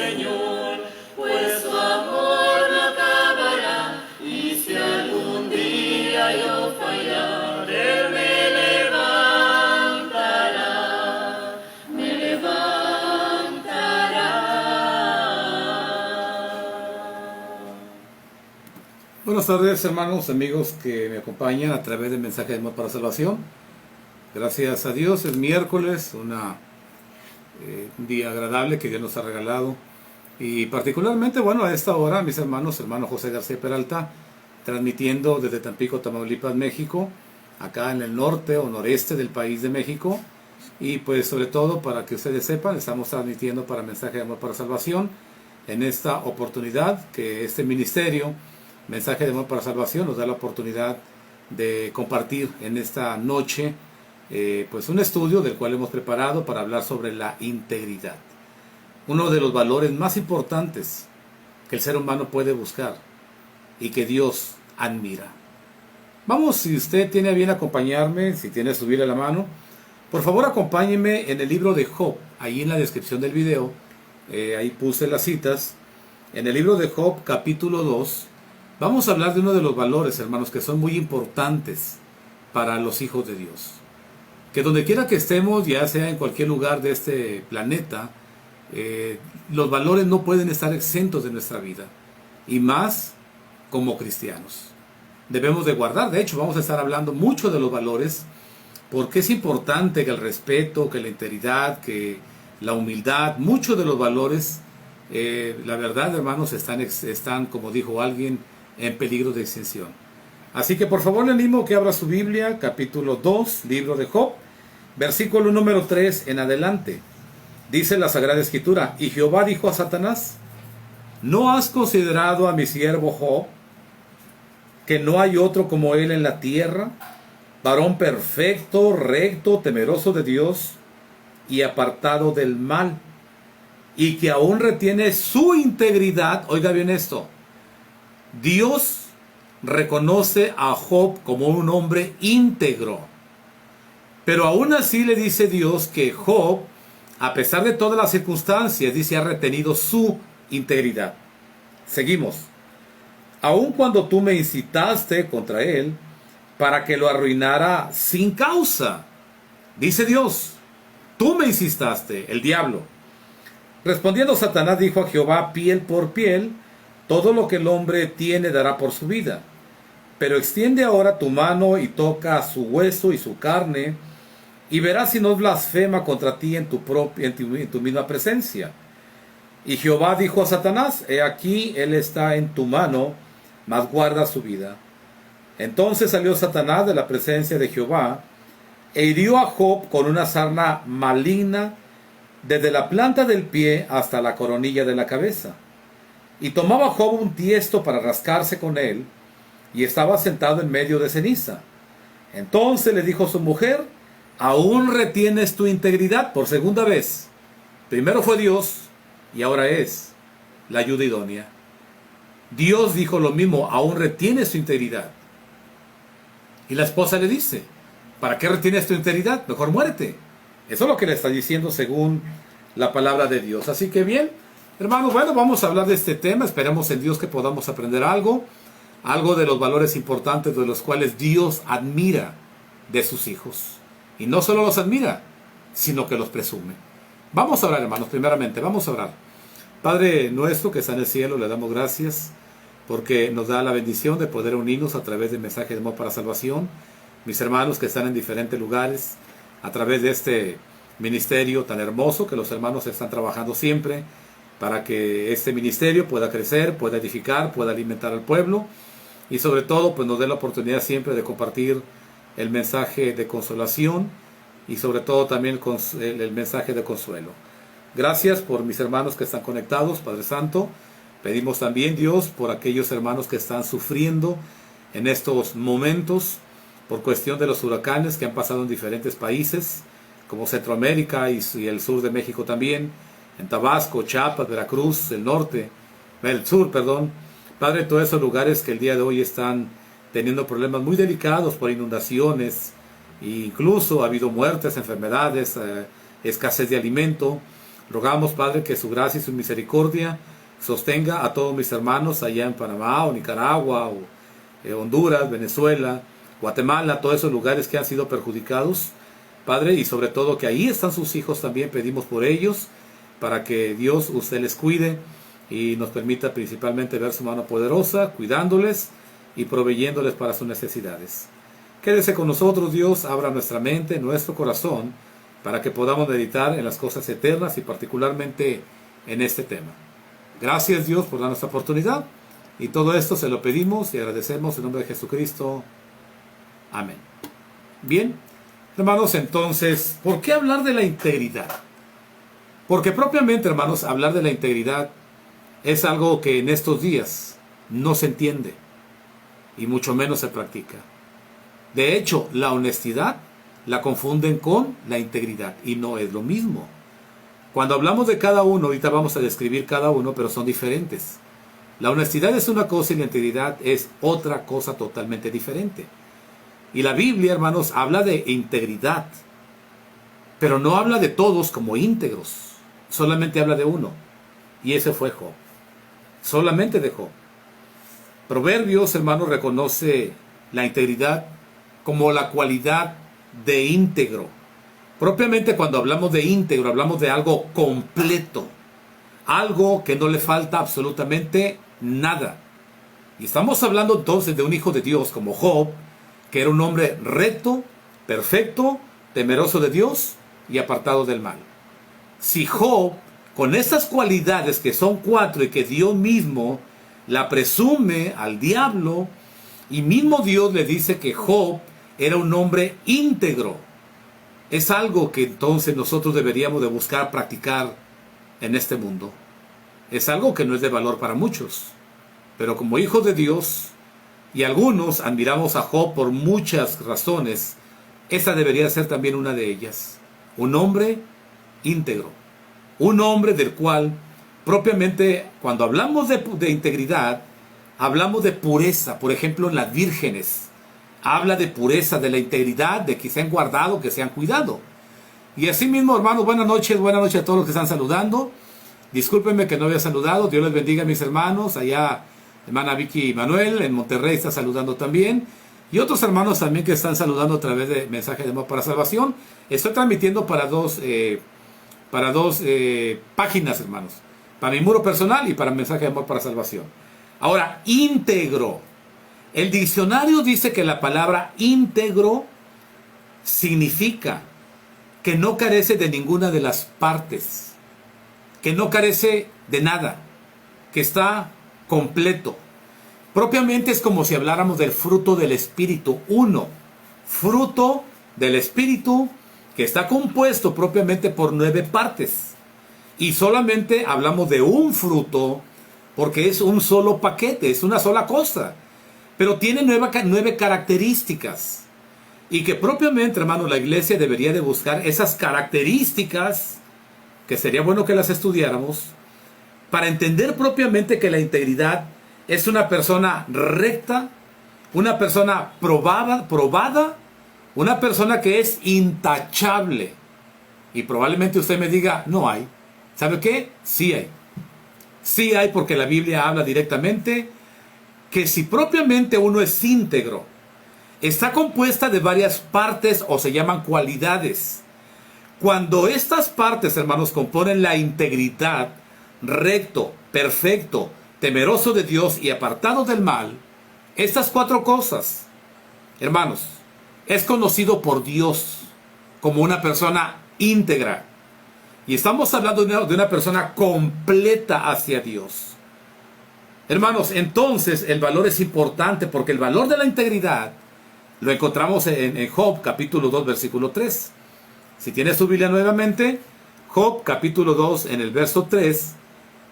Señor, pues su amor no acabará, y si algún día yo fallar, Él me levantará, me levantará. Buenas tardes, hermanos, amigos que me acompañan a través del mensaje de amor para salvación. Gracias a Dios, es miércoles, un día agradable que Dios nos ha regalado. Y particularmente, bueno, a esta hora, mis hermanos, hermano José García Peralta, transmitiendo desde Tampico, Tamaulipas, México, acá en el norte o noreste del país de México. Y pues sobre todo, para que ustedes sepan, estamos transmitiendo para Mensaje de Amor para Salvación en esta oportunidad que este ministerio, Mensaje de Amor para Salvación, nos da la oportunidad de compartir en esta noche pues un estudio del cual hemos preparado para hablar sobre la integridad. Uno de los valores más importantes que el ser humano puede buscar y que Dios admira. Vamos, si usted tiene a bien acompañarme, si tiene subir a la mano, por favor acompáñeme en el libro de Job, ahí en la descripción del video, ahí puse las citas. En el libro de Job, capítulo 2, vamos a hablar de uno de los valores, hermanos, que son muy importantes para los hijos de Dios. Que donde quiera que estemos, ya sea en cualquier lugar de este planeta, los valores no pueden estar exentos de nuestra vida. Y más como cristianos. Debemos de guardar, de hecho vamos a estar hablando mucho de los valores, porque es importante que el respeto, que la integridad, que la humildad, muchos de los valores, la verdad, hermanos, están, como dijo alguien, en peligro de extinción. Así que por favor le animo que abra su Biblia, capítulo 2, libro de Job, versículo número 3 en adelante. Dice la Sagrada Escritura: y Jehová dijo a Satanás: ¿no has considerado a mi siervo Job, que no hay otro como él en la tierra, varón perfecto, recto, temeroso de Dios y apartado del mal, y que aún retiene su integridad? Oiga bien esto. Dios reconoce a Job como un hombre íntegro, pero aún así le dice Dios que Job, a pesar de todas las circunstancias, dice, ha retenido su integridad. Seguimos. Aun cuando tú me incitaste contra él para que lo arruinara sin causa, dice Dios, tú me incitaste, el diablo. Respondiendo Satanás dijo a Jehová: piel por piel, todo lo que el hombre tiene dará por su vida. Pero extiende ahora tu mano y toca su hueso y su carne, y verás si no blasfema contra ti en tu misma presencia. Y Jehová dijo a Satanás: he aquí, él está en tu mano, mas guarda su vida. Entonces salió Satanás de la presencia de Jehová, e hirió a Job con una sarna maligna, desde la planta del pie hasta la coronilla de la cabeza. Y tomaba Job un tiesto para rascarse con él, y estaba sentado en medio de ceniza. Entonces le dijo su mujer: ¿aún retienes tu integridad? Por segunda vez. Primero fue Dios, y ahora es la ayuda idónea. Dios dijo lo mismo: aún retienes tu integridad. Y la esposa le dice: ¿para qué retienes tu integridad? Mejor muérete. Eso es lo que le está diciendo según la palabra de Dios. Así que bien, hermanos, bueno, vamos a hablar de este tema. Esperemos en Dios que podamos aprender algo de los valores importantes de los cuales Dios admira de sus hijos. Y no solo los admira, sino que los presume. Vamos a orar, hermanos, primeramente, vamos a orar. Padre nuestro que está en el cielo, le damos gracias porque nos da la bendición de poder unirnos a través del mensaje de amor para salvación. Mis hermanos que están en diferentes lugares, a través de este ministerio tan hermoso que los hermanos están trabajando siempre para que este ministerio pueda crecer, pueda edificar, pueda alimentar al pueblo, y sobre todo pues nos dé la oportunidad siempre de compartir el mensaje de consolación y sobre todo también el mensaje de consuelo. Gracias por mis hermanos que están conectados, Padre Santo. Pedimos también, Dios, por aquellos hermanos que están sufriendo en estos momentos por cuestión de los huracanes que han pasado en diferentes países, como Centroamérica y el sur de México también, en Tabasco, Chiapas, Veracruz, el sur, perdón. Padre, todos esos lugares que el día de hoy están teniendo problemas muy delicados por inundaciones, e incluso ha habido muertes, enfermedades, escasez de alimento. Rogamos, Padre, que su gracia y su misericordia sostenga a todos mis hermanos allá en Panamá o Nicaragua o Honduras, Venezuela, Guatemala, todos esos lugares que han sido perjudicados, Padre, y sobre todo que ahí están sus hijos también. Pedimos por ellos para que Dios, usted les cuide y nos permita principalmente ver su mano poderosa, cuidándoles y proveyéndoles para sus necesidades. Quédese con nosotros, Dios, abra nuestra mente, nuestro corazón, para que podamos meditar en las cosas eternas y particularmente en este tema. Gracias, Dios, por darnos esta oportunidad, y todo esto se lo pedimos y agradecemos en nombre de Jesucristo. Amén. Bien, hermanos, entonces, ¿por qué hablar de la integridad? Porque propiamente, hermanos, hablar de la integridad es algo que en estos días no se entiende y mucho menos se practica. De hecho, la honestidad la confunden con la integridad y no es lo mismo. Cuando hablamos de cada uno, ahorita vamos a describir cada uno, pero son diferentes. La honestidad es una cosa y la integridad es otra cosa totalmente diferente. Y la Biblia, hermanos, habla de integridad, pero no habla de todos como íntegros. Solamente habla de uno, y ese fue Job. Solamente de Job. Proverbios, hermanos, reconoce la integridad como la cualidad de íntegro. Propiamente cuando hablamos de íntegro, hablamos de algo completo, algo que no le falta absolutamente nada. Y estamos hablando entonces de un hijo de Dios como Job, que era un hombre recto, perfecto, temeroso de Dios y apartado del mal. Si Job, con esas cualidades que son 4 y que Dios mismo la presume al diablo, y mismo Dios le dice que Job era un hombre íntegro, es algo que entonces nosotros deberíamos de buscar practicar en este mundo. Es algo que no es de valor para muchos, pero como hijos de Dios, y algunos admiramos a Job por muchas razones, esa debería ser también una de ellas. Un hombre íntegro, un hombre del cual propiamente cuando hablamos de integridad, hablamos de pureza. Por ejemplo, en las vírgenes habla de pureza, de la integridad, de que se han guardado, que se han cuidado. Y así mismo, hermanos, buenas noches a todos los que están saludando. Discúlpenme que no había saludado. Dios les bendiga a mis hermanos. Allá, hermana Vicky y Manuel, en Monterrey está saludando también. Y otros hermanos también que están saludando a través de Mensaje de Amor para Salvación. Estoy transmitiendo para dos páginas, hermanos. Para mi muro personal y para Mensaje de Amor para Salvación. Ahora, íntegro. El diccionario dice que la palabra íntegro significa que no carece de ninguna de las partes, que no carece de nada, que está completo. Propiamente es como si habláramos del fruto del Espíritu, uno, fruto del Espíritu que está compuesto propiamente por 9 partes. Y solamente hablamos de un fruto porque es un solo paquete, es una sola cosa. Pero tiene 9 características. Y que propiamente, hermano, la iglesia debería de buscar esas características, que sería bueno que las estudiáramos, para entender propiamente que la integridad es una persona recta, una persona probada, una persona que es intachable. Y probablemente usted me diga, no hay. ¿Sabe qué? Sí hay. Sí hay, porque la Biblia habla directamente que si propiamente uno es íntegro, está compuesta de varias partes o se llaman cualidades. Cuando estas partes, hermanos, componen la integridad, recto, perfecto, temeroso de Dios y apartado del mal, estas 4 cosas, hermanos, es conocido por Dios como una persona íntegra. Y estamos hablando de una persona completa hacia Dios. Hermanos, entonces el valor es importante, porque el valor de la integridad lo encontramos en Job capítulo 2 versículo 3. Si tienes su Biblia nuevamente, Job capítulo 2 en el verso 3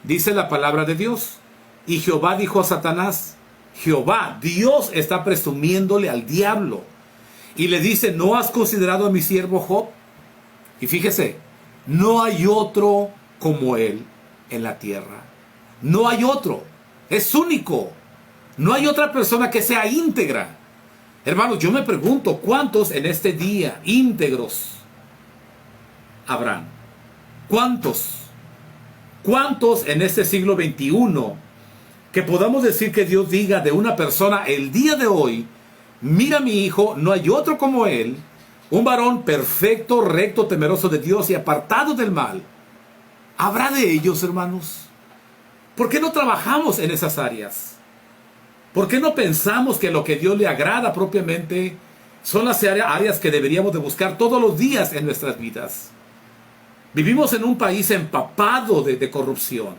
dice la palabra de Dios: y Jehová dijo a Satanás, Jehová, Dios está presumiéndole al diablo y le dice, ¿no has considerado a mi siervo Job? Y fíjese, no hay otro como él en la tierra. No hay otro. Es único. No hay otra persona que sea íntegra. Hermanos, yo me pregunto, ¿cuántos en este día íntegros habrán? ¿Cuántos? ¿Cuántos en este siglo XXI que podamos decir que Dios diga de una persona el día de hoy, mira mi hijo, no hay otro como él, un varón perfecto, recto, temeroso de Dios y apartado del mal? ¿Habrá de ellos, hermanos? ¿Por qué no trabajamos en esas áreas? ¿Por qué no pensamos que lo que Dios le agrada propiamente son las áreas que deberíamos de buscar todos los días en nuestras vidas? Vivimos en un país empapado de corrupción.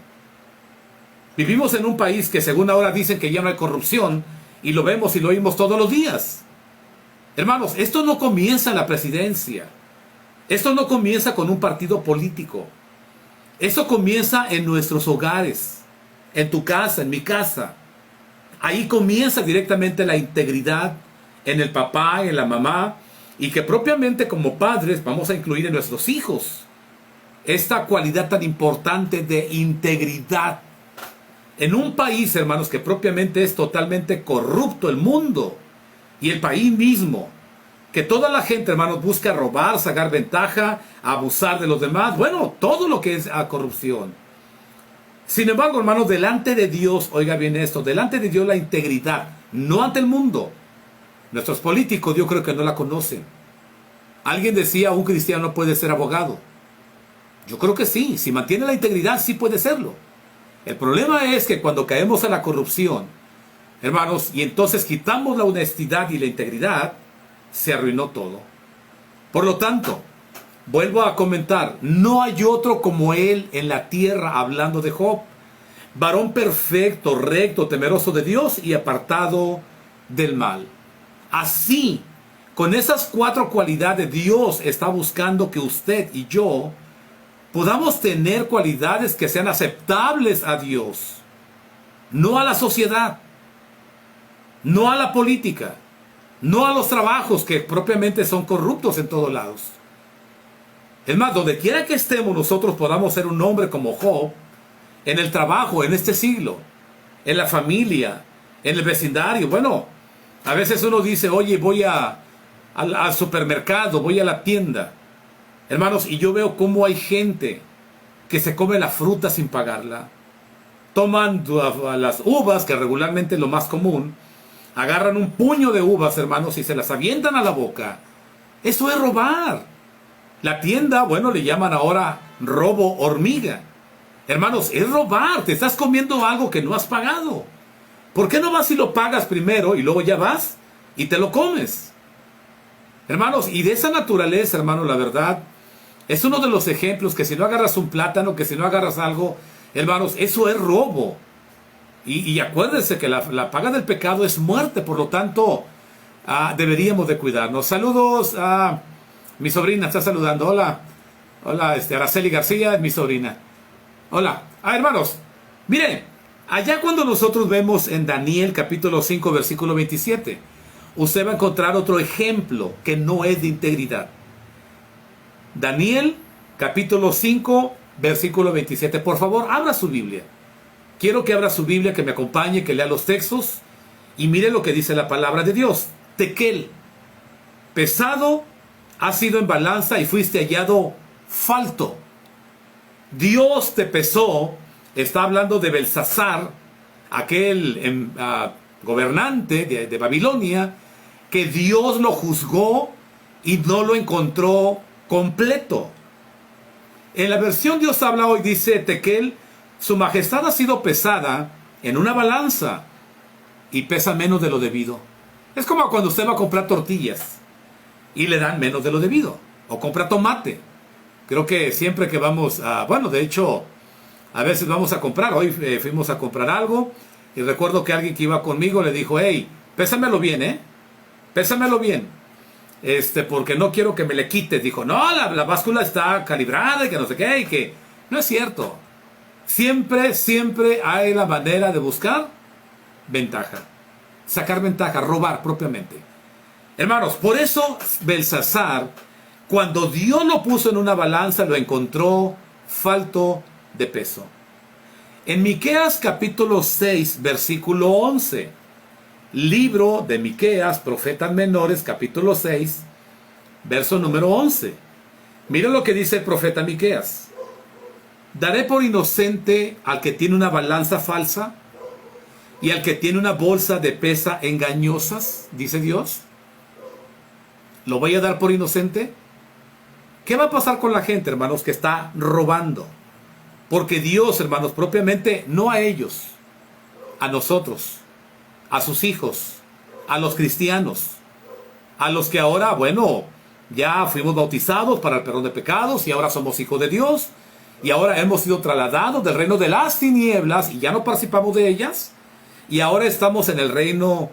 Vivimos en un país que según ahora dicen que ya no hay corrupción, y lo vemos y lo oímos todos los días. Hermanos, esto no comienza en la presidencia. Esto no comienza con un partido político. Esto comienza en nuestros hogares, en tu casa, en mi casa. Ahí comienza directamente la integridad en el papá, en la mamá, y que propiamente como padres vamos a incluir en nuestros hijos esta cualidad tan importante de integridad. En un país, hermanos, que propiamente es totalmente corrupto el mundo y el país mismo, que toda la gente, hermanos, busca robar, sacar ventaja, abusar de los demás, bueno, todo lo que es corrupción. Sin embargo, hermanos, delante de Dios, oiga bien esto, delante de Dios la integridad, no ante el mundo. Nuestros políticos yo creo que no la conocen. Alguien decía, un cristiano no puede ser abogado. Yo creo que sí, si mantiene la integridad sí puede serlo. El problema es que cuando caemos a la corrupción, hermanos, y entonces quitamos la honestidad y la integridad, se arruinó todo. Por lo tanto, vuelvo a comentar, no hay otro como él en la tierra, hablando de Job. Varón perfecto, recto, temeroso de Dios y apartado del mal. Así, con esas 4 cualidades, Dios está buscando que usted y yo podamos tener cualidades que sean aceptables a Dios, no a la sociedad, no a la política, no a los trabajos que propiamente son corruptos en todos lados. Es más, donde quiera que estemos nosotros podamos ser un hombre como Job, en el trabajo, en este siglo, en la familia, en el vecindario. Bueno, a veces uno dice, oye, voy al supermercado, voy a la tienda. Hermanos, y yo veo cómo hay gente que se come la fruta sin pagarla. Toman las uvas, que regularmente es lo más común. Agarran un puño de uvas, hermanos, y se las avientan a la boca. Eso es robar. La tienda, bueno, le llaman ahora robo hormiga. Hermanos, es robar. Te estás comiendo algo que no has pagado. ¿Por qué no vas y lo pagas primero y luego ya vas y te lo comes? Hermanos, y de esa naturaleza, hermanos, la verdad, es uno de los ejemplos que si no agarras un plátano, que si no agarras algo, hermanos, eso es robo. Y acuérdense que la paga del pecado es muerte, por lo tanto, deberíamos de cuidarnos. Saludos a mi sobrina, está saludando. Hola, hola, Araceli García, es mi sobrina. Hola. Hermanos, miren, allá cuando nosotros vemos en Daniel capítulo 5, versículo 27, usted va a encontrar otro ejemplo que no es de integridad. Daniel capítulo 5, versículo 27. Por favor, abra su Biblia. Quiero que abra su Biblia, que me acompañe, que lea los textos y mire lo que dice la palabra de Dios. Tequel, pesado has sido en balanza y fuiste hallado falto. Dios te pesó. Está hablando de Belsasar, aquel gobernante de Babilonia, que Dios lo juzgó y no lo encontró completo. En la versión Dios habla hoy, dice Tequel, su majestad ha sido pesada en una balanza y pesa menos de lo debido. Es como cuando usted va a comprar tortillas y le dan menos de lo debido, o compra tomate. Creo que siempre que vamos bueno, de hecho, a veces vamos a comprar. Hoy fuimos a comprar algo y recuerdo que alguien que iba conmigo le dijo, hey, pésamelo bien, pésamelo bien, porque no quiero que me le quites. Dijo, no, la báscula está calibrada y que no sé qué, y que no es cierto. Siempre hay la manera de buscar ventaja, sacar ventaja, robar propiamente. Hermanos, por eso Belsasar, cuando Dios lo puso en una balanza, lo encontró falto de peso. En Miqueas capítulo 6, versículo 11, libro de Miqueas, profetas menores, capítulo 6, verso número 11. Mira lo que dice el profeta Miqueas. ¿Daré por inocente al que tiene una balanza falsa y al que tiene una bolsa de pesa engañosas? Dice Dios. ¿Lo voy a dar por inocente? ¿Qué va a pasar con la gente, hermanos, que está robando? Porque Dios, hermanos, propiamente, no a ellos, a nosotros, a sus hijos, a los cristianos, a los que ahora, bueno, ya fuimos bautizados para el perdón de pecados y ahora somos hijos de Dios y ahora hemos sido trasladados del reino de las tinieblas y ya no participamos de ellas y ahora estamos en el reino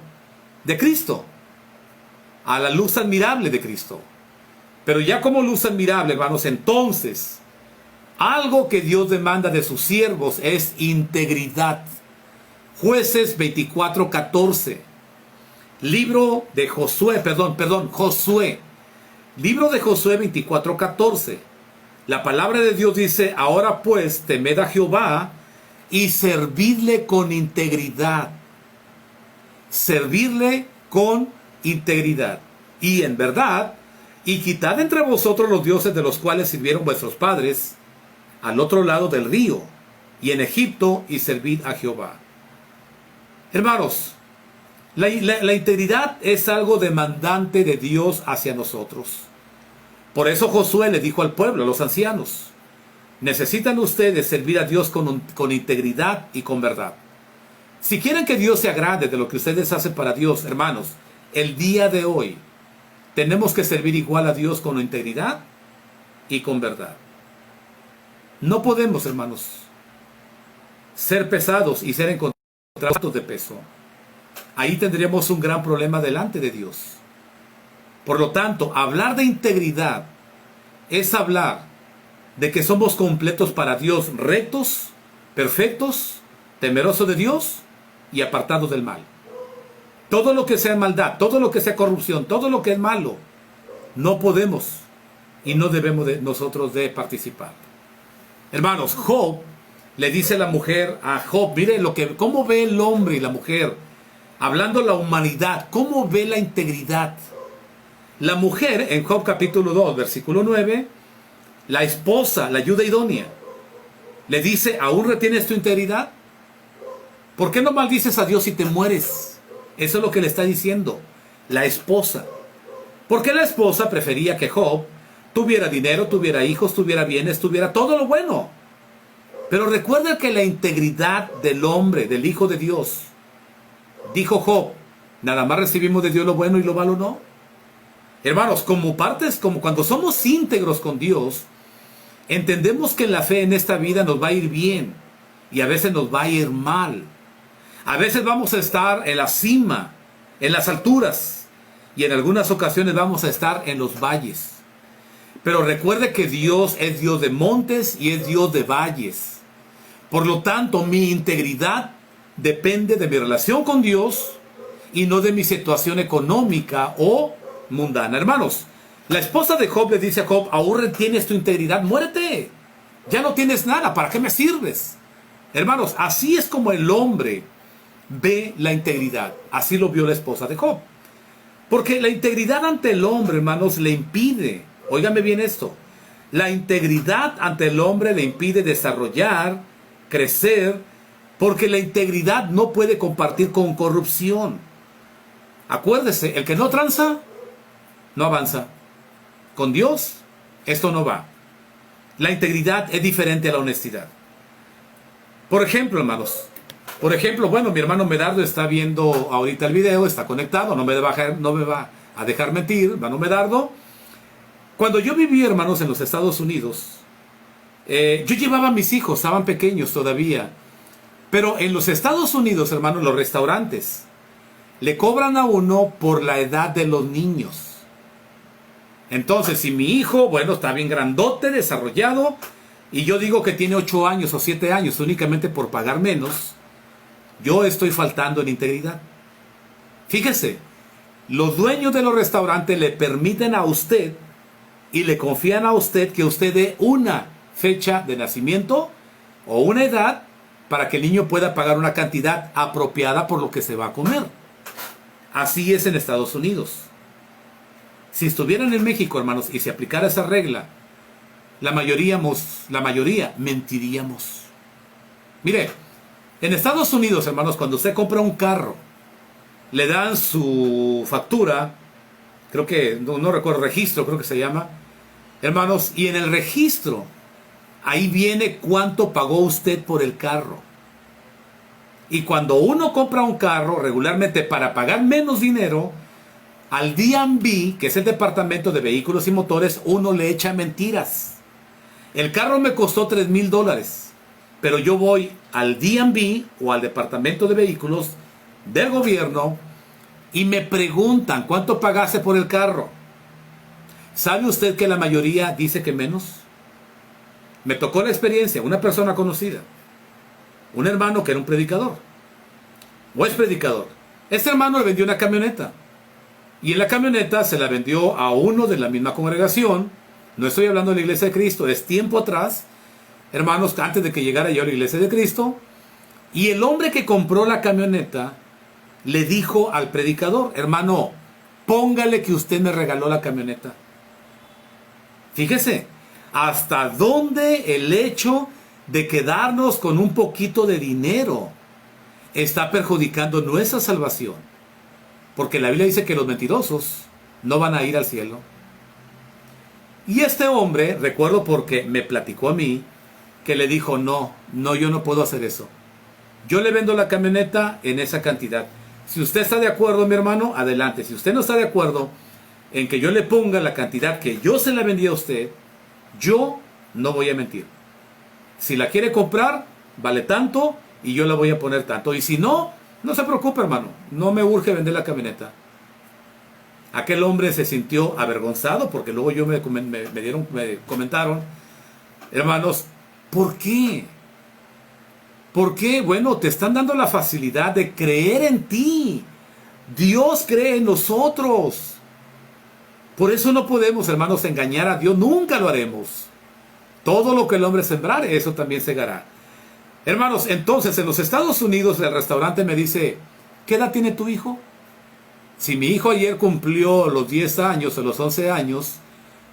de Cristo, a la luz admirable de Cristo. Pero ya como luz admirable, hermanos, entonces, algo que Dios demanda de sus siervos es integridad. Jueces 24:14. Libro de Josué, Josué. Libro de Josué 24:14. La palabra de Dios dice: ahora pues, temed a Jehová y servidle con integridad. Servirle con integridad. Y en verdad, y quitad entre vosotros los dioses de los cuales sirvieron vuestros padres al otro lado del río y en Egipto, y servid a Jehová. Hermanos, la integridad es algo demandante de Dios hacia nosotros. Por eso Josué le dijo al pueblo, a los ancianos: necesitan ustedes servir a Dios con integridad y con verdad. Si quieren que Dios se agrade de lo que ustedes hacen para Dios, hermanos, el día de hoy tenemos que servir igual a Dios con integridad y con verdad. No podemos, hermanos, ser pesados y ser encontrados de peso. Ahí tendríamos un gran problema delante de Dios. Por lo tanto, hablar de integridad es hablar de que somos completos para Dios, rectos, perfectos, temerosos de Dios y apartados del mal. Todo lo que sea maldad, todo lo que sea corrupción, todo lo que es malo, no podemos y no debemos nosotros de participar. Hermanos, Job le dice a la mujer a Job, mire cómo ve el hombre y la mujer, hablando de la humanidad, cómo ve la integridad. La mujer, en Job capítulo 2, versículo 9, la esposa, la ayuda idónea, le dice: ¿aún retienes tu integridad? ¿Por qué no maldices a Dios si te mueres? Eso es lo que le está diciendo la esposa. Porque la esposa prefería que Job tuviera dinero, tuviera hijos, tuviera bienes, tuviera todo lo bueno. Pero recuerda que la integridad del hombre, del Hijo de Dios, dijo Job, nada más recibimos de Dios lo bueno y lo malo no. Hermanos, como cuando somos íntegros con Dios, entendemos que en la fe en esta vida nos va a ir bien y a veces nos va a ir mal. A veces vamos a estar en la cima, en las alturas, y en algunas ocasiones vamos a estar en los valles. Pero recuerde que Dios es Dios de montes y es Dios de valles. Por lo tanto, mi integridad depende de mi relación con Dios y no de mi situación económica o mundana. Hermanos, la esposa de Job le dice a Job: ¿aún retienes tu integridad? Muérete, ya no tienes nada, ¿para qué me sirves? Hermanos, así es como el hombre ve la integridad. Así lo vio la esposa de Job. Porque la integridad ante el hombre, hermanos, le impide, óigame bien esto, la integridad ante el hombre le impide desarrollar, crecer, porque la integridad no puede compartir con corrupción. Acuérdese, el que no tranza, no avanza. Con Dios, esto no va. La integridad es diferente a la honestidad. Por ejemplo, hermanos, bueno, mi hermano Medardo está viendo ahorita el video, está conectado, no me va a dejar mentir, hermano Medardo. Cuando yo viví, hermanos, en los Estados Unidos, yo llevaba a mis hijos, estaban pequeños todavía, pero en los Estados Unidos, hermanos, los restaurantes le cobran a uno por la edad de los niños. Entonces, si mi hijo, bueno, está bien grandote, desarrollado, y yo digo que tiene 8 años o 7 años únicamente por pagar menos, yo estoy faltando en integridad. Fíjese, los dueños de los restaurantes le permiten a usted y le confían a usted que usted dé una fecha de nacimiento o una edad para que el niño pueda pagar una cantidad apropiada por lo que se va a comer. Así es en Estados Unidos. Si estuvieran en México, hermanos, y se aplicara esa regla, la mayoría mentiríamos. Mire, en Estados Unidos, hermanos, cuando usted compra un carro, le dan su factura, creo que, no recuerdo, registro creo que se llama, hermanos, y en el registro, ahí viene cuánto pagó usted por el carro. Y cuando uno compra un carro, regularmente para pagar menos dinero, al DMV, que es el Departamento de Vehículos y Motores, uno le echa mentiras. El carro me costó $3,000, pero yo voy al DMV o al Departamento de Vehículos del gobierno y me preguntan cuánto pagaste por el carro. ¿Sabe usted que la mayoría dice que menos? Me tocó la experiencia, una persona conocida, un hermano que era un predicador, o es predicador. Este hermano le vendió una camioneta, y en la camioneta se la vendió a uno de la misma congregación. No estoy hablando de la Iglesia de Cristo, es tiempo atrás, hermanos, antes de que llegara yo a la Iglesia de Cristo. Y el hombre que compró la camioneta le dijo al predicador: hermano, póngale que usted me regaló la camioneta. Fíjese, hasta dónde el hecho de quedarnos con un poquito de dinero está perjudicando nuestra salvación. Porque la Biblia dice que los mentirosos no van a ir al cielo. Y este hombre, recuerdo porque me platicó a mí, que le dijo: no, yo no puedo hacer eso. Yo le vendo la camioneta en esa cantidad. Si usted está de acuerdo, mi hermano, adelante. Si usted no está de acuerdo en que yo le ponga la cantidad que yo se la vendí a usted, yo no voy a mentir. Si la quiere comprar, vale tanto y yo la voy a poner tanto. Y si no, no se preocupe, hermano, no me urge vender la camioneta. Aquel hombre se sintió avergonzado porque luego yo me comentaron: hermanos, ¿por qué? ¿Por qué? Bueno, te están dando la facilidad de creer en ti. Dios cree en nosotros. Por eso no podemos, hermanos, engañar a Dios. Nunca lo haremos. Todo lo que el hombre sembrare, eso también segará. Hermanos, entonces en los Estados Unidos el restaurante me dice: ¿qué edad tiene tu hijo? Si mi hijo ayer cumplió los 10 años o los 11 años,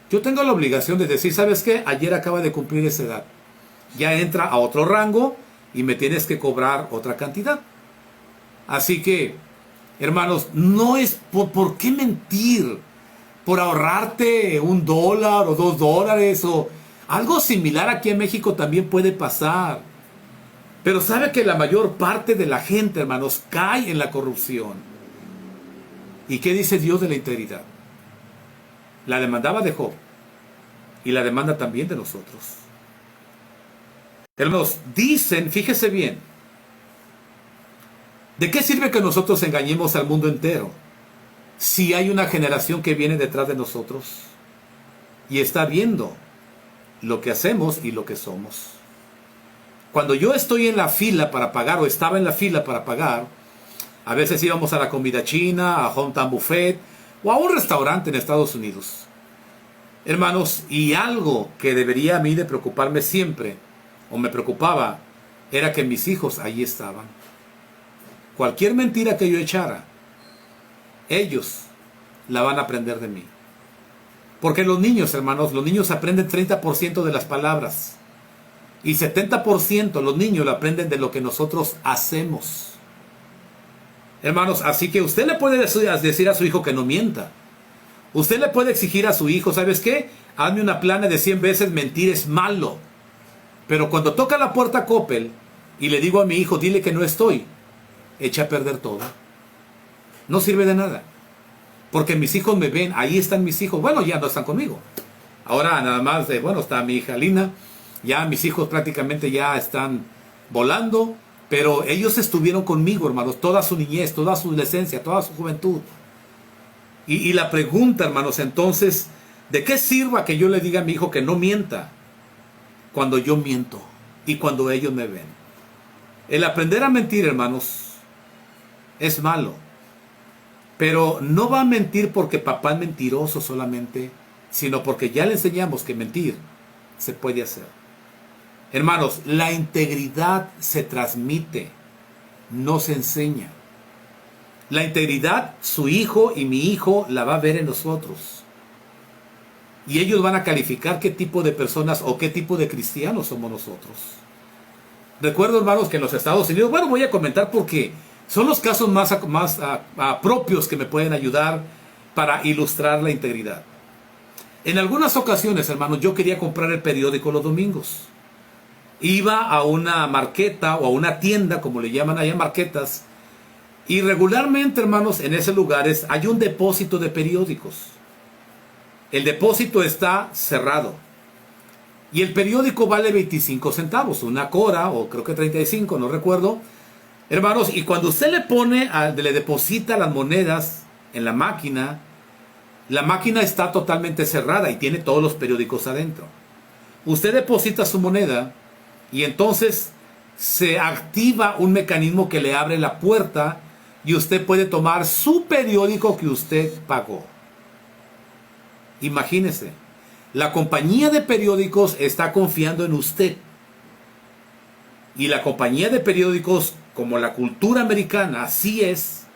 yo tengo la obligación de decir: ¿sabes qué? Ayer acaba de cumplir esa edad. Ya entra a otro rango y me tienes que cobrar otra cantidad. Así que, hermanos, no es por qué mentir. Por ahorrarte $1 o $2 o algo similar aquí en México también puede pasar. Pero sabe que la mayor parte de la gente, hermanos, cae en la corrupción. ¿Y qué dice Dios de la integridad? La demandaba de Job y la demanda también de nosotros. Hermanos, dicen, fíjese bien, ¿de qué sirve que nosotros engañemos al mundo entero si hay una generación que viene detrás de nosotros y está viendo lo que hacemos y lo que somos? Cuando yo estoy en la fila para pagar, o estaba en la fila para pagar, a veces íbamos a la comida china, a Hometown Buffet o a un restaurante en Estados Unidos. Hermanos, y algo que debería a mí de preocuparme siempre, o me preocupaba, era que mis hijos allí estaban. Cualquier mentira que yo echara, ellos la van a aprender de mí. Porque los niños, hermanos, los niños aprenden 30% de las palabras. Y 70% los niños lo aprenden de lo que nosotros hacemos. Hermanos, así que usted le puede decir a su hijo que no mienta. Usted le puede exigir a su hijo: ¿sabes qué? Hazme una plana de 100 veces mentir es malo. Pero cuando toca la puerta Coppel y le digo a mi hijo: dile que no estoy, echa a perder todo. No sirve de nada. Porque mis hijos me ven, ahí están mis hijos. Bueno, ya no están conmigo. Ahora nada más, está mi hija Lina. Ya mis hijos prácticamente ya están volando. Pero ellos estuvieron conmigo, hermanos, toda su niñez, toda su adolescencia, toda su juventud. Y la pregunta, hermanos, entonces, ¿de qué sirva que yo le diga a mi hijo que no mienta cuando yo miento y cuando ellos me ven? El aprender a mentir, hermanos, es malo. Pero no va a mentir porque papá es mentiroso solamente, sino porque ya le enseñamos que mentir se puede hacer. Hermanos, la integridad se transmite, no se enseña. La integridad, su hijo y mi hijo la va a ver en nosotros. y ellos van a calificar qué tipo de personas o qué tipo de cristianos somos nosotros. Recuerdo, hermanos, que en los Estados Unidos, bueno, voy a comentar porque son los casos más propios que me pueden ayudar para ilustrar la integridad. En algunas ocasiones, hermanos, yo quería comprar el periódico los domingos. Iba a una marqueta o a una tienda, como le llaman allá, marquetas, y regularmente, hermanos, en esos lugares hay un depósito de periódicos. El depósito está cerrado. Y el periódico vale 25 centavos, una cora, o creo que 35, no recuerdo. Hermanos, y cuando usted le deposita las monedas en la máquina está totalmente cerrada y tiene todos los periódicos adentro. Usted deposita su moneda y entonces se activa un mecanismo que le abre la puerta y usted puede tomar su periódico que usted pagó. Imagínese, la compañía de periódicos está confiando en usted. Y la compañía de periódicos, como la cultura americana, así es,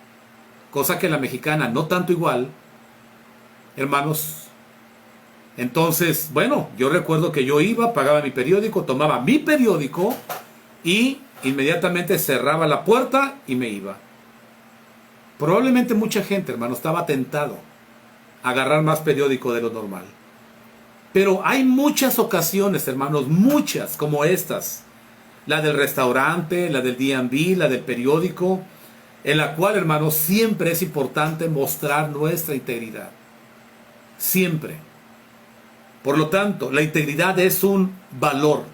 cosa que la mexicana no tanto igual, hermanos. Entonces, bueno, yo recuerdo que yo iba, pagaba mi periódico, tomaba mi periódico y inmediatamente cerraba la puerta y me iba. Probablemente mucha gente, hermano, estaba tentado a agarrar más periódico de lo normal. Pero hay muchas ocasiones, hermanos, muchas como estas. La del restaurante, la del D&B, la del periódico, en la cual, hermanos, siempre es importante mostrar nuestra integridad. Siempre. Por lo tanto, la integridad es un valor.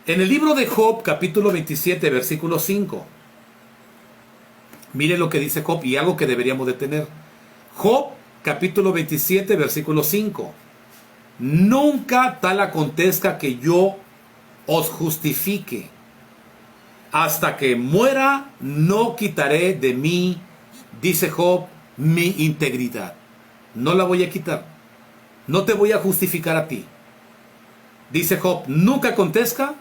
En el libro de Job, capítulo 27, versículo 5. Mire lo que dice Job y algo que deberíamos de tener. Job, capítulo 27, versículo 5. Nunca tal acontezca que yo os justifique. Hasta que muera, no quitaré de mí, dice Job, mi integridad. No la voy a quitar. No te voy a justificar a ti. Dice Job, nunca acontezca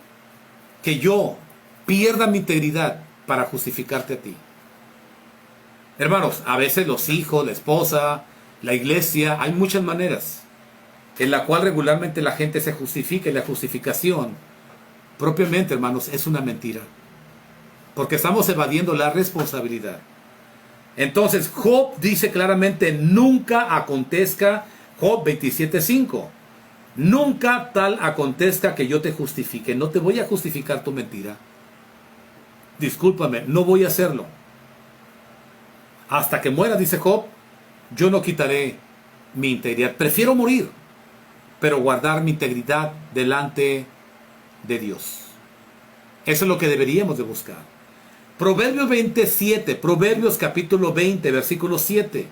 que yo pierda mi integridad para justificarte a ti. Hermanos, a veces los hijos, la esposa, la iglesia, hay muchas maneras en la cual regularmente la gente se justifica, y la justificación propiamente, hermanos, es una mentira. Porque estamos evadiendo la responsabilidad. Entonces, Job dice claramente, nunca acontezca, Job 27:5, nunca tal acontezca que yo te justifique. No te voy a justificar tu mentira. Discúlpame, no voy a hacerlo. Hasta que muera, dice Job, yo no quitaré mi integridad. Prefiero morir, pero guardar mi integridad delante de Dios. Eso es lo que deberíamos de buscar. Proverbios 27, Proverbios capítulo 20, versículo 7.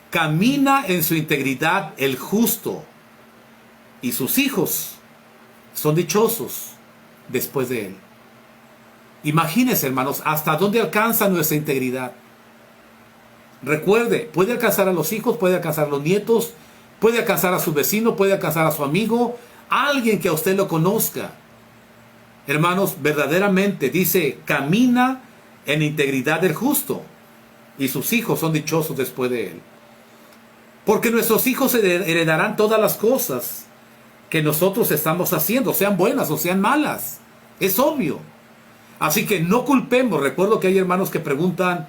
Camina en su integridad el justo, y sus hijos son dichosos después de él. Imagínense, hermanos, hasta dónde alcanza nuestra integridad. Recuerde, puede alcanzar a los hijos, puede alcanzar a los nietos, puede alcanzar a su vecino, puede alcanzar a su amigo, a alguien que a usted lo conozca. Hermanos, verdaderamente dice, camina en integridad del justo, y sus hijos son dichosos después de él. Porque nuestros hijos heredarán todas las cosas que nosotros estamos haciendo, sean buenas o sean malas. Es obvio. Así que no culpemos. Recuerdo que hay hermanos que preguntan,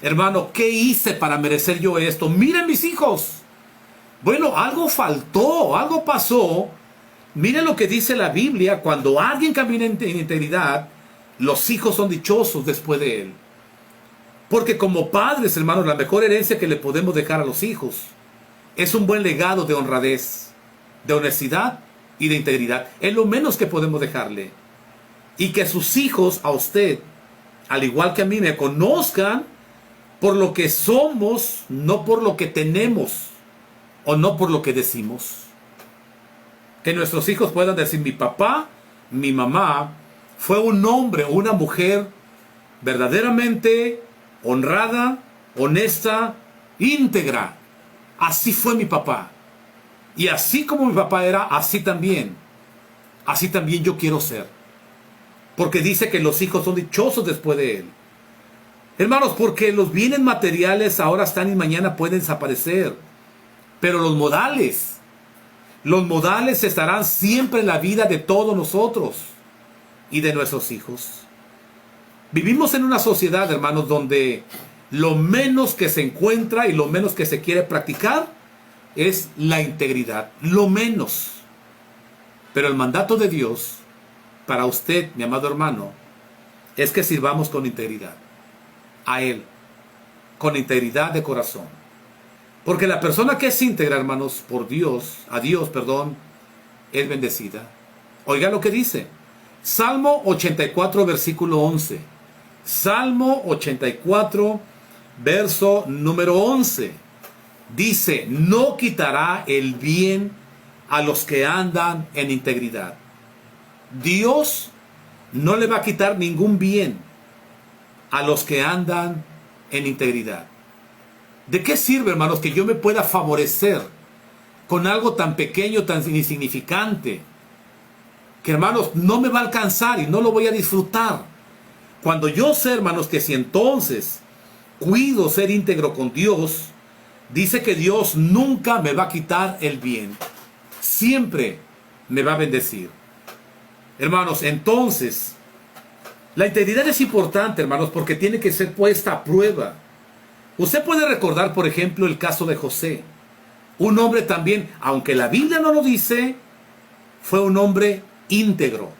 hermano, ¿qué hice para merecer yo esto? Miren mis hijos. Bueno, algo faltó, algo pasó. Miren lo que dice la Biblia, cuando alguien camina en integridad, los hijos son dichosos después de él. Porque como padres, hermanos, la mejor herencia que le podemos dejar a los hijos es un buen legado de honradez, de honestidad y de integridad. Es lo menos que podemos dejarle. Y que sus hijos, a usted, al igual que a mí, me conozcan por lo que somos, no por lo que tenemos, o no por lo que decimos. Que nuestros hijos puedan decir, mi papá, mi mamá, fue un hombre o una mujer verdaderamente honrada, honesta, íntegra. Así fue mi papá. Y así como mi papá era, así también yo quiero ser. Porque dice que los hijos son dichosos después de él. Hermanos, porque los bienes materiales ahora están y mañana pueden desaparecer. Pero los modales, Los modales estarán siempre en la vida de todos nosotros y de nuestros hijos. Vivimos en una sociedad, hermanos, donde lo menos que se encuentra y lo menos que se quiere practicar es la integridad. Lo menos. Pero el mandato de Dios para usted, mi amado hermano, es que sirvamos con integridad a Él, con integridad de corazón. Porque la persona que es íntegra, hermanos, por Dios, a Dios, perdón, es bendecida. Oiga lo que dice. Salmo 84, versículo 11. Salmo 84, verso número 11. Dice, no quitará el bien a los que andan en integridad. Dios no le va a quitar ningún bien a los que andan en integridad. ¿De qué sirve, hermanos, que yo me pueda favorecer con algo tan pequeño, tan insignificante, que, hermanos, no me va a alcanzar y no lo voy a disfrutar? Cuando yo sé, hermanos, que si entonces cuido ser íntegro con Dios, dice que Dios nunca me va a quitar el bien. Siempre me va a bendecir. Hermanos, entonces, la integridad es importante, hermanos, porque tiene que ser puesta a prueba. Usted puede recordar, por ejemplo, el caso de José. Un hombre también, aunque la Biblia no lo dice, fue un hombre íntegro.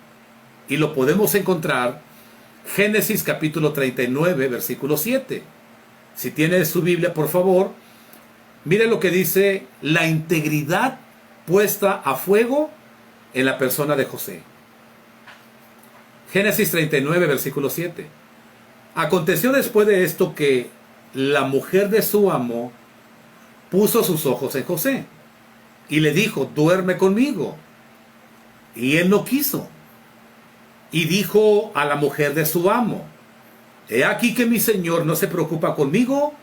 Y lo podemos encontrar Génesis capítulo 39, versículo 7. Si tiene su Biblia, por favor, mire lo que dice la integridad puesta a fuego en la persona de José. Génesis 39, versículo 7. Aconteció después de esto que la mujer de su amo puso sus ojos en José y le dijo, duerme conmigo. Y él no quiso. Y dijo a la mujer de su amo, he aquí que mi señor no se preocupa conmigo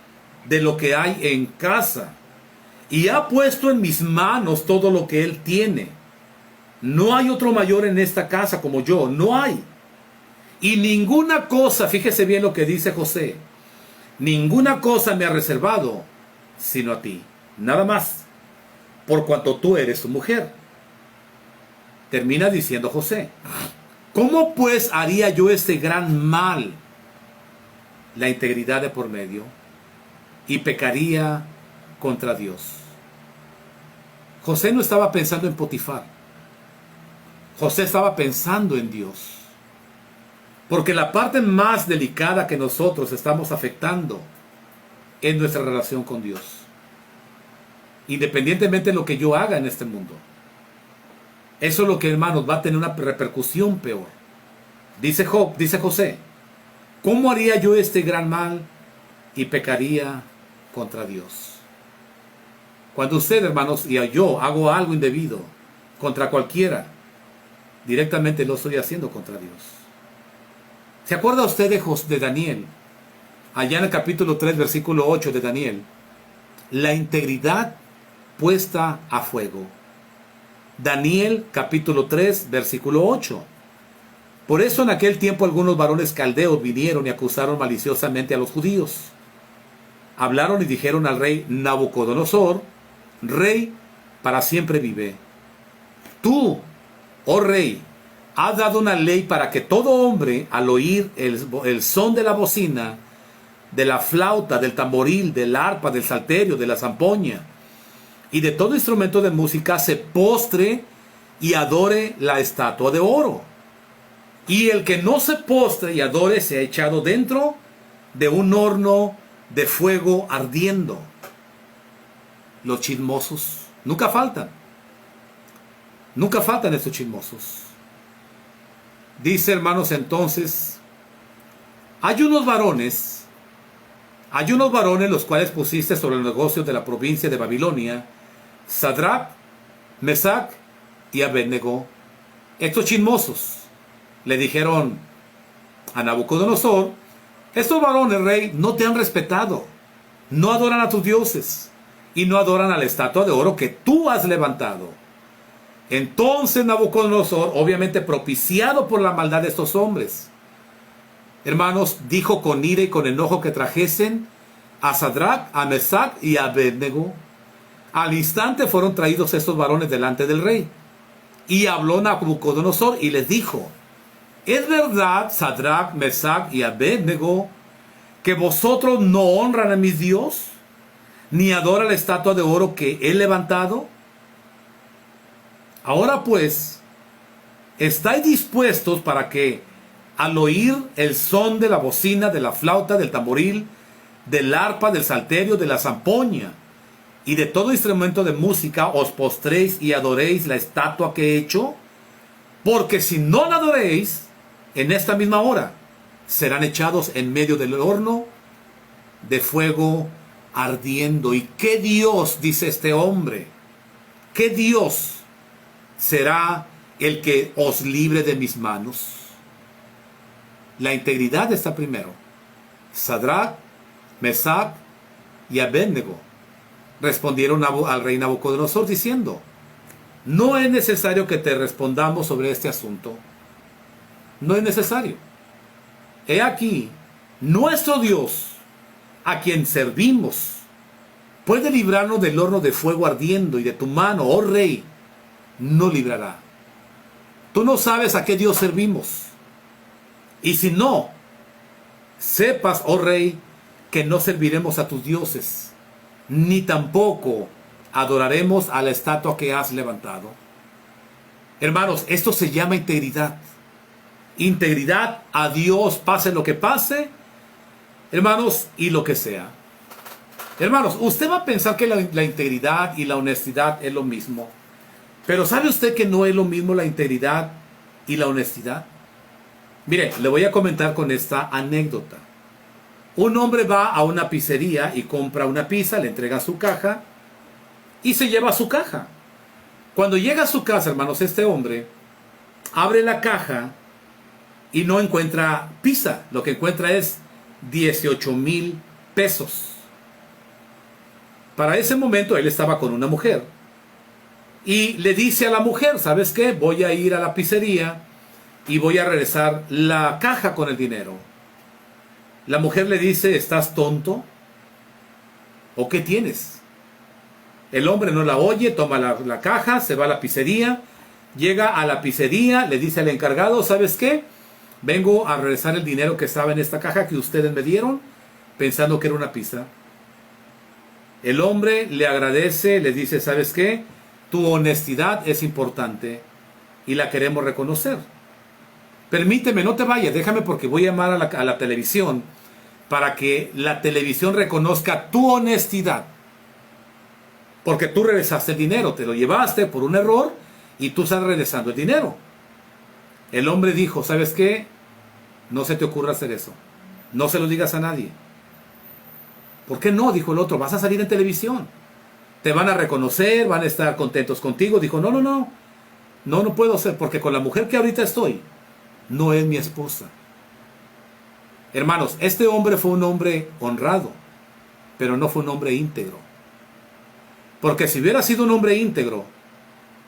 de lo que hay en casa, y ha puesto en mis manos todo lo que él tiene. No hay otro mayor en esta casa como yo, no hay. Y ninguna cosa, fíjese bien lo que dice José, ninguna cosa me ha reservado sino a ti, nada más, por cuanto tú eres su mujer. Termina diciendo José, ¿cómo pues haría yo este gran mal? La integridad de por medio, y pecaría contra Dios. José no estaba pensando en Potifar. José estaba pensando en Dios. Porque la parte más delicada que nosotros estamos afectando es nuestra relación con Dios. Independientemente de lo que yo haga en este mundo. Eso es lo que, hermanos, va a tener una repercusión peor. Dice José, ¿cómo haría yo este gran mal? Y pecaría contra Dios. Cuando usted, hermanos, y yo hago algo indebido contra cualquiera, directamente lo estoy haciendo contra Dios. ¿Se acuerda usted de Daniel? Allá en el capítulo 3, versículo 8 de Daniel. La integridad puesta a fuego. Daniel capítulo 3, versículo 8. Por eso en aquel tiempo algunos varones caldeos vinieron y acusaron maliciosamente a los judíos. Hablaron y dijeron al rey Nabucodonosor, rey, para siempre vive. Tú, oh rey, has dado una ley para que todo hombre, al oír el son de la bocina, de la flauta, del tamboril, del arpa, del salterio, de la zampoña y de todo instrumento de música, se postre y adore la estatua de oro. Y el que no se postre y adore se ha echado dentro de un horno de fuego ardiendo. Los chismosos nunca faltan. Nunca faltan estos chismosos. Dice, hermanos, entonces, hay unos varones los cuales pusiste sobre los negocios de la provincia de Babilonia, Sadrach, Mesach y Abednego. Estos chismosos le dijeron a Nabucodonosor, estos varones, rey, no te han respetado, no adoran a tus dioses y no adoran a la estatua de oro que tú has levantado. Entonces Nabucodonosor, obviamente propiciado por la maldad de estos hombres, hermanos, dijo con ira y con enojo que trajesen a Sadrach, a Mesach y a Abednego. Al instante fueron traídos estos varones delante del rey. Y habló Nabucodonosor y les dijo: ¿es verdad, Sadrach, Mesach y Abednego, que vosotros no honran a mi Dios, ni adoran la estatua de oro que he levantado? Ahora pues, ¿estáis dispuestos para que, al oír el son de la bocina, de la flauta, del tamboril, del arpa, del salterio, de la zampoña y de todo instrumento de música, os postréis y adoréis la estatua que he hecho? Porque si no la adoréis, en esta misma hora serán echados en medio del horno de fuego ardiendo. ¿Y qué Dios, dice este hombre, qué Dios será el que os libre de mis manos? La integridad está primero. Sadrach, Mesach y Abednego respondieron al rey Nabucodonosor diciendo: no es necesario que te respondamos sobre este asunto. No es necesario. He aquí, nuestro Dios, a quien servimos, puede librarnos del horno de fuego ardiendo, y de tu mano, oh rey, no librará. Tú no sabes a qué Dios servimos. Y si no, sepas, oh rey, que no serviremos a tus dioses, ni tampoco adoraremos a la estatua que has levantado. Hermanos, esto se llama integridad. Integridad a Dios, pase lo que pase, hermanos, y lo que sea. Hermanos, usted va a pensar que la integridad y la honestidad es lo mismo. Pero ¿sabe usted que no es lo mismo la integridad y la honestidad? Mire, le voy a comentar con esta anécdota. Un hombre va a una pizzería y compra una pizza, le entrega su caja y se lleva su caja. Cuando llega a su casa, hermanos, este hombre abre la caja y no encuentra pizza. Lo que encuentra es 18,000 pesos. Para ese momento él estaba con una mujer y le dice a la mujer: ¿sabes qué? Voy a ir a la pizzería y voy a regresar la caja con el dinero. La mujer le dice: ¿estás tonto? ¿O qué tienes? El hombre no la oye, toma la caja, se va a la pizzería, llega a la pizzería, le dice al encargado: ¿sabes qué? Vengo a regresar el dinero que estaba en esta caja que ustedes me dieron, pensando que era una pizza. El hombre le agradece, le dice: ¿sabes qué? Tu honestidad es importante y la queremos reconocer. Permíteme, no te vayas, déjame, porque voy a llamar a la televisión para que la televisión reconozca tu honestidad. Porque tú regresaste el dinero, te lo llevaste por un error y tú estás regresando el dinero. El hombre dijo: ¿sabes qué? No se te ocurra hacer eso. No se lo digas a nadie. ¿Por qué no? Dijo el otro: vas a salir en televisión. Te van a reconocer, van a estar contentos contigo. Dijo: no puedo hacer, porque con la mujer que ahorita estoy, no es mi esposa. Hermanos, este hombre fue un hombre honrado, pero no fue un hombre íntegro. Porque si hubiera sido un hombre íntegro,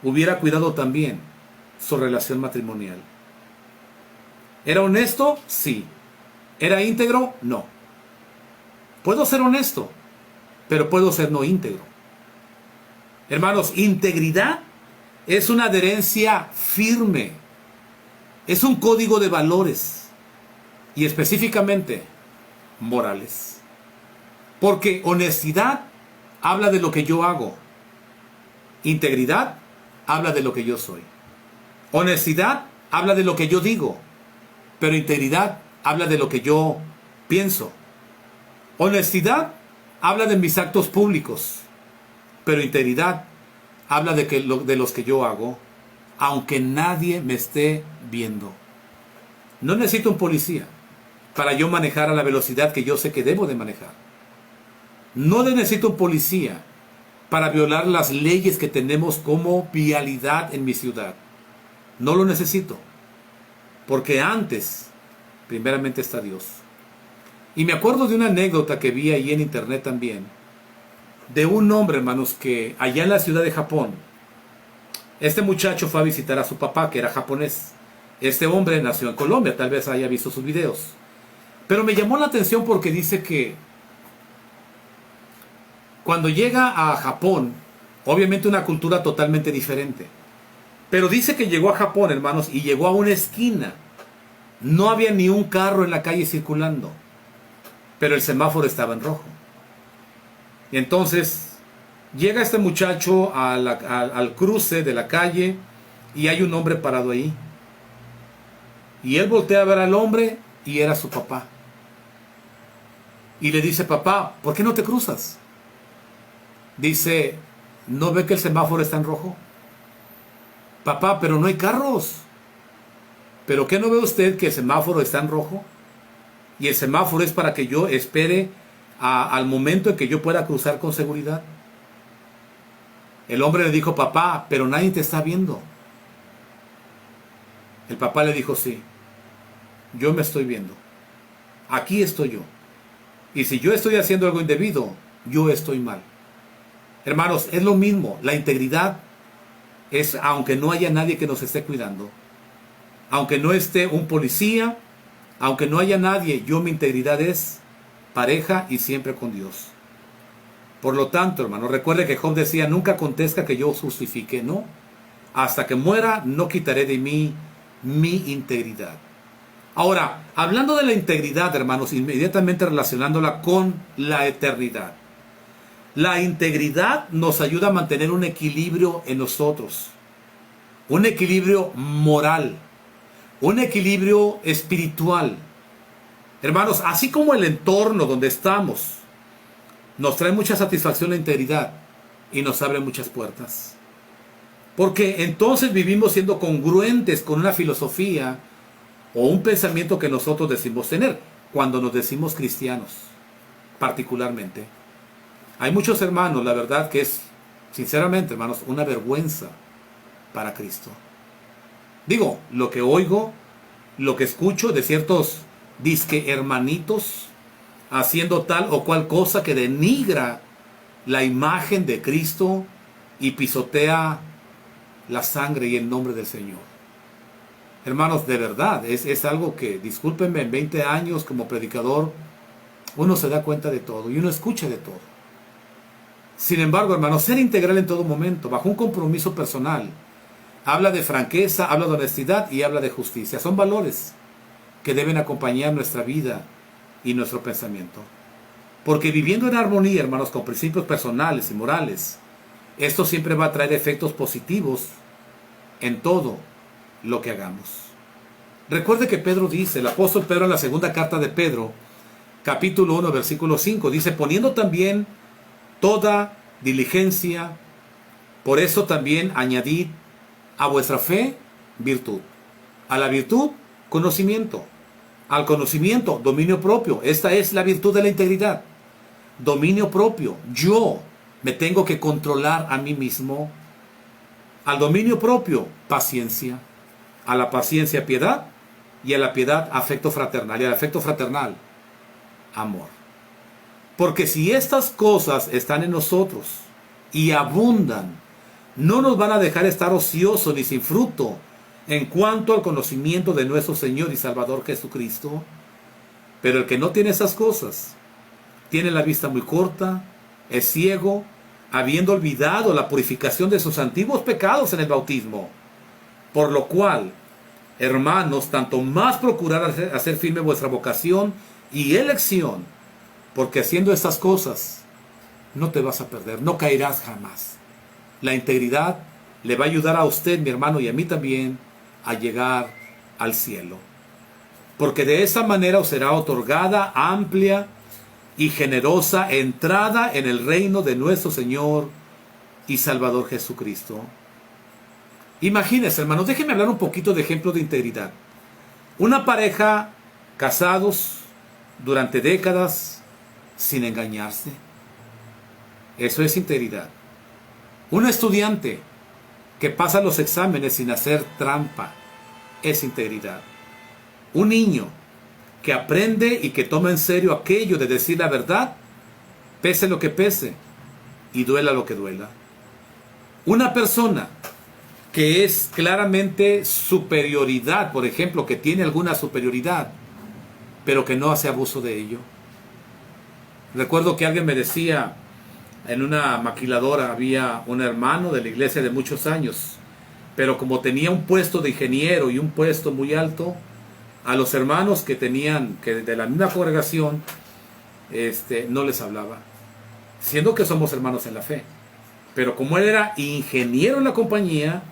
hubiera cuidado también su relación matrimonial. ¿Era honesto? Sí. ¿Era íntegro? No. Puedo ser honesto, pero puedo ser no íntegro. Hermanos, integridad es una adherencia firme. Es un código de valores. Y específicamente, morales. Porque honestidad habla de lo que yo hago. Integridad habla de lo que yo soy. Honestidad habla de lo que yo digo. Pero integridad habla de lo que yo pienso. Honestidad habla de mis actos públicos. Pero integridad habla de los que yo hago, aunque nadie me esté viendo. No necesito un policía para yo manejar a la velocidad que yo sé que debo de manejar. No necesito un policía para violar las leyes que tenemos como vialidad en mi ciudad. No lo necesito. Porque antes, primeramente está Dios. Y me acuerdo de una anécdota que vi ahí en internet también, de un hombre, hermanos, que allá en la ciudad de Japón, este muchacho fue a visitar a su papá, que era japonés. Este hombre nació en Colombia, tal vez haya visto sus videos. Pero me llamó la atención porque dice que cuando llega a Japón, Obviamente una cultura totalmente diferente. Pero dice que llegó a Japón, hermanos, y llegó a una esquina. No había ni un carro en la calle circulando, pero el semáforo estaba en rojo. Y entonces llega este muchacho al cruce de la calle y hay un hombre parado ahí. Y él voltea a ver al hombre y era su papá. Y le dice: papá, ¿por qué no te cruzas? Dice: ¿no ve que el semáforo está en rojo? Papá, pero no hay carros. ¿Pero qué no ve usted que el semáforo está en rojo? Y el semáforo es para que yo espere al momento en que yo pueda cruzar con seguridad. El hombre le dijo: papá, pero nadie te está viendo. El papá le dijo: sí, yo me estoy viendo. Aquí estoy yo. Y si yo estoy haciendo algo indebido, yo estoy mal. Hermanos, es lo mismo. La integridad es, aunque no haya nadie que nos esté cuidando, aunque no esté un policía, aunque no haya nadie, mi integridad es pareja y siempre con Dios. Por lo tanto, hermano, recuerde que Job decía: nunca acontezca que yo os justifique, no. Hasta que muera, no quitaré de mí mi integridad. Ahora, hablando de la integridad, hermanos, inmediatamente relacionándola con la eternidad. La integridad nos ayuda a mantener un equilibrio en nosotros. Un equilibrio moral. Un equilibrio espiritual. Hermanos, así como el entorno donde estamos nos trae mucha satisfacción la integridad y nos abre muchas puertas. Porque entonces vivimos siendo congruentes con una filosofía o un pensamiento que nosotros decimos tener cuando nos decimos cristianos, particularmente. Hay muchos hermanos, la verdad que es, sinceramente, hermanos, una vergüenza para Cristo. Digo, lo que oigo, lo que escucho de ciertos disque hermanitos haciendo tal o cual cosa que denigra la imagen de Cristo y pisotea la sangre y el nombre del Señor. Hermanos, de verdad, es algo que, discúlpenme, en 20 años como predicador, uno se da cuenta de todo y uno escucha de todo. Sin embargo, hermanos, ser integral en todo momento, bajo un compromiso personal, habla de franqueza, habla de honestidad y habla de justicia. Son valores que deben acompañar nuestra vida y nuestro pensamiento. Porque viviendo en armonía, hermanos, con principios personales y morales, esto siempre va a traer efectos positivos en todo lo que hagamos. Recuerde que Pedro dice, el apóstol Pedro en la segunda carta de Pedro, capítulo 1, versículo 5, dice: poniendo también toda diligencia, por eso también añadid a vuestra fe virtud, a la virtud conocimiento, al conocimiento dominio propio. Esta es la virtud de la integridad, dominio propio. Yo me tengo que controlar a mí mismo. Al dominio propio, paciencia, a la paciencia piedad, y a la piedad afecto fraternal, y al afecto fraternal amor. Porque si estas cosas están en nosotros y abundan, no nos van a dejar estar ociosos ni sin fruto en cuanto al conocimiento de nuestro Señor y Salvador Jesucristo. Pero el que no tiene esas cosas, tiene la vista muy corta, es ciego, habiendo olvidado la purificación de sus antiguos pecados en el bautismo. Por lo cual, hermanos, tanto más procurar hacer firme vuestra vocación y elección, porque haciendo estas cosas no te vas a perder, no caerás jamás. La integridad le va a ayudar a usted, mi hermano, y a mí también, a llegar al cielo. Porque de esa manera os será otorgada amplia y generosa entrada en el reino de nuestro Señor y Salvador Jesucristo. Imagínense, hermanos, déjenme hablar un poquito de ejemplo de integridad. Una pareja casados durante décadas sin engañarse. Eso es integridad. Un estudiante que pasa los exámenes sin hacer trampa. Es integridad. Un niño que aprende y que toma en serio aquello de decir la verdad, pese lo que pese y duela lo que duela. Una persona que es claramente superioridad, por ejemplo, que tiene alguna superioridad, pero que no hace abuso de ello. Recuerdo que alguien me decía, en una maquiladora había un hermano de la iglesia de muchos años, pero como tenía un puesto de ingeniero y un puesto muy alto, a los hermanos que tenían, que de la misma congregación, no les hablaba, siendo que somos hermanos en la fe. Pero como él era ingeniero en la compañía,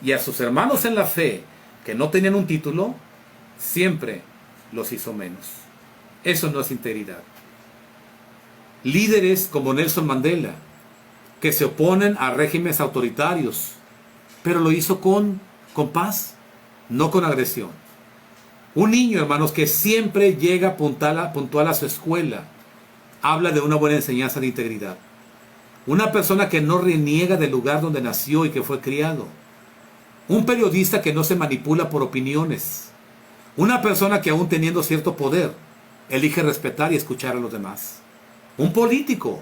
y a sus hermanos en la fe, que no tenían un título, siempre los hizo menos. Eso no es integridad. Líderes como Nelson Mandela, que se oponen a regímenes autoritarios, pero lo hizo con paz, no con agresión. Un niño, hermanos, que siempre llega puntual a su escuela, habla de una buena enseñanza de integridad. Una persona que no reniega del lugar donde nació y que fue criado. Un periodista que no se manipula por opiniones. Una persona que aún teniendo cierto poder, elige respetar y escuchar a los demás. Un político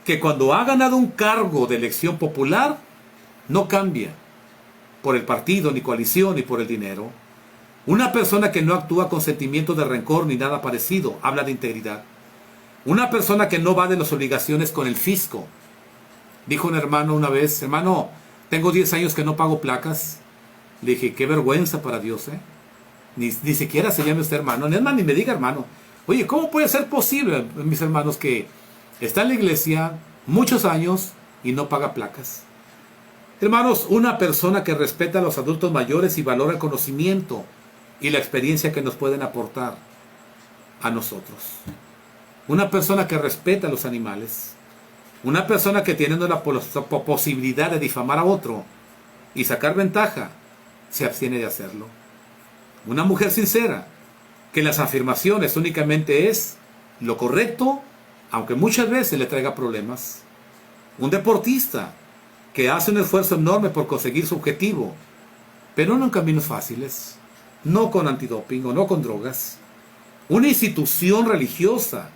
que cuando ha ganado un cargo de elección popular, no cambia por el partido, ni coalición, ni por el dinero. Una persona que no actúa con sentimiento de rencor ni nada parecido, habla de integridad. Una persona que no va de las obligaciones con el fisco. Dijo un hermano una vez: hermano, tengo 10 años que no pago placas. Le dije: qué vergüenza para Dios, ¿eh? Ni siquiera se llame usted hermano. Ni me diga hermano. Oye, ¿cómo puede ser posible, mis hermanos, que está en la iglesia muchos años y no paga placas? Hermanos, una persona que respeta a los adultos mayores y valora el conocimiento y la experiencia que nos pueden aportar a nosotros. Una persona que respeta a los animales. Una persona que teniendo la posibilidad de difamar a otro y sacar ventaja, se abstiene de hacerlo. Una mujer sincera, que en las afirmaciones únicamente es lo correcto, aunque muchas veces le traiga problemas. Un deportista, que hace un esfuerzo enorme por conseguir su objetivo, pero no en caminos fáciles, no con antidoping o no con drogas. Una institución religiosa,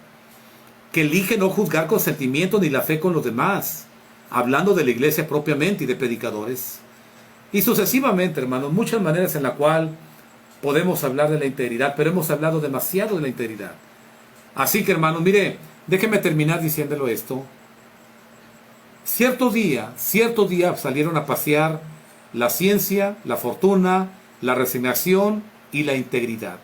que elige no juzgar con sentimiento ni la fe con los demás, hablando de la iglesia propiamente y de predicadores. Y sucesivamente, hermanos, muchas maneras en la cual podemos hablar de la integridad, pero hemos hablado demasiado de la integridad. Así que, hermanos, mire, déjeme terminar diciéndolo esto. Cierto día salieron a pasear la ciencia, la fortuna, la resignación y la integridad.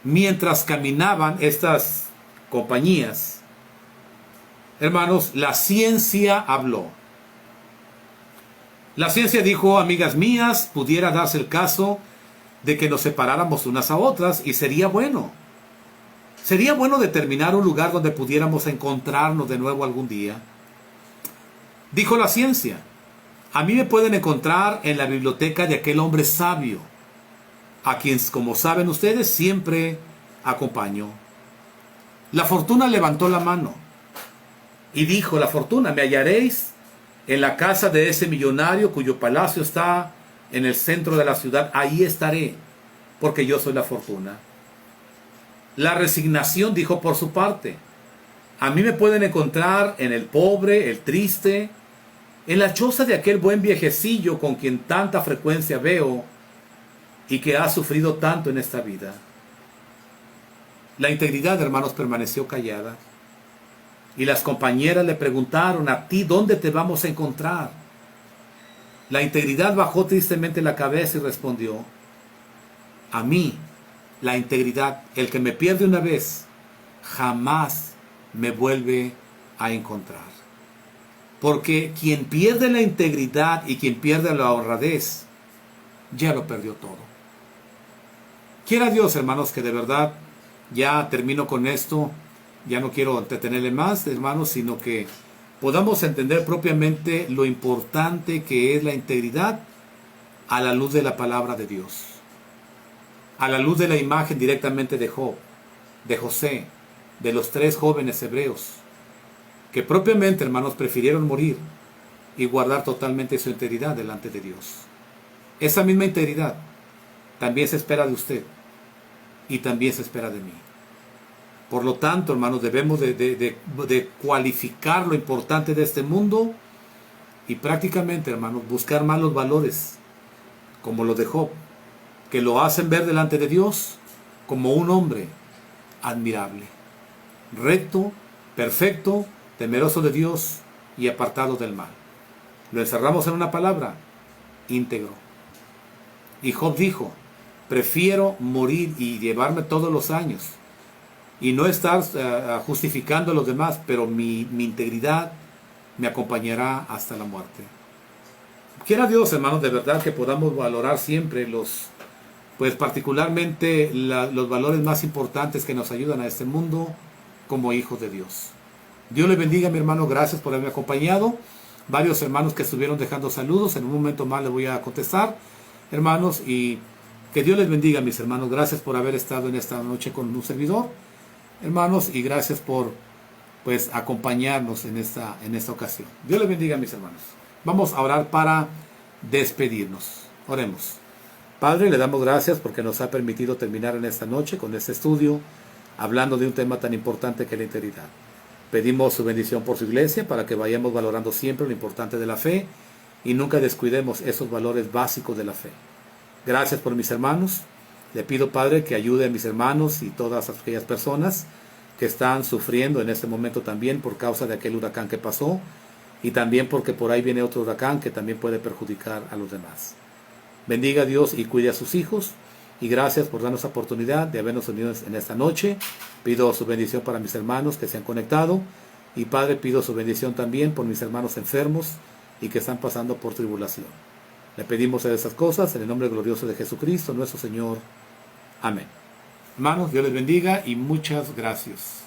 Mientras caminaban estas compañías, hermanos, la ciencia habló. La ciencia dijo: amigas mías, pudiera darse el caso de que nos separáramos unas a otras y sería bueno. Sería bueno determinar un lugar donde pudiéramos encontrarnos de nuevo algún día. Dijo la ciencia: a mí me pueden encontrar en la biblioteca de aquel hombre sabio, a quien, como saben ustedes, siempre acompaño. La fortuna levantó la mano y dijo la fortuna: me hallaréis en la casa de ese millonario cuyo palacio está en el centro de la ciudad. Ahí estaré, porque yo soy la fortuna. La resignación dijo por su parte: a mí me pueden encontrar en el pobre, el triste, en la choza de aquel buen viejecillo con quien tanta frecuencia veo y que ha sufrido tanto en esta vida. La integridad, hermanos, permaneció callada. Y las compañeras le preguntaron: a ti, ¿dónde te vamos a encontrar? La integridad bajó tristemente la cabeza y respondió: a mí, la integridad, el que me pierde una vez, jamás me vuelve a encontrar. Porque quien pierde la integridad y quien pierde la honradez, ya lo perdió todo. Quiera Dios, hermanos, que de verdad, ya termino con esto, ya no quiero entretenerle más, hermanos, sino que podamos entender propiamente lo importante que es la integridad a la luz de la palabra de Dios, a la luz de la imagen directamente de Job, de José, de los 3 jóvenes hebreos, que propiamente, hermanos, prefirieron morir y guardar totalmente su integridad delante de Dios. Esa misma integridad también se espera de usted y también se espera de mí. Por lo tanto, hermanos, debemos de cualificar lo importante de este mundo y prácticamente, hermanos, buscar más los valores, como los de Job, que lo hacen ver delante de Dios como un hombre admirable, recto, perfecto, temeroso de Dios y apartado del mal. Lo encerramos en una palabra: íntegro. Y Job dijo: prefiero morir y llevarme todos los años y no estar justificando a los demás, pero mi integridad me acompañará hasta la muerte. Quiera Dios, hermanos, de verdad que podamos valorar siempre pues particularmente los valores más importantes que nos ayudan a este mundo como hijos de Dios. Dios les bendiga, mi hermano, gracias por haberme acompañado. Varios hermanos que estuvieron dejando saludos, en un momento más les voy a contestar, hermanos, y que Dios les bendiga, mis hermanos. Gracias por haber estado en esta noche con un servidor, hermanos, y gracias por pues acompañarnos en esta ocasión. Dios les bendiga, mis hermanos. Vamos a orar para despedirnos. Oremos. Padre, le damos gracias porque nos ha permitido terminar en esta noche con este estudio, hablando de un tema tan importante que es la integridad. Pedimos su bendición por su iglesia para que vayamos valorando siempre lo importante de la fe y nunca descuidemos esos valores básicos de la fe. Gracias por mis hermanos. Le pido, Padre, que ayude a mis hermanos y todas aquellas personas que están sufriendo en este momento también por causa de aquel huracán que pasó, y también porque por ahí viene otro huracán que también puede perjudicar a los demás. Bendiga a Dios y cuide a sus hijos, y gracias por darnos la oportunidad de habernos unido en esta noche. Pido su bendición para mis hermanos que se han conectado, y Padre, pido su bendición también por mis hermanos enfermos y que están pasando por tribulación. Le pedimos esas cosas en el nombre glorioso de Jesucristo, nuestro Señor. Amén. Hermanos, Dios les bendiga y muchas gracias.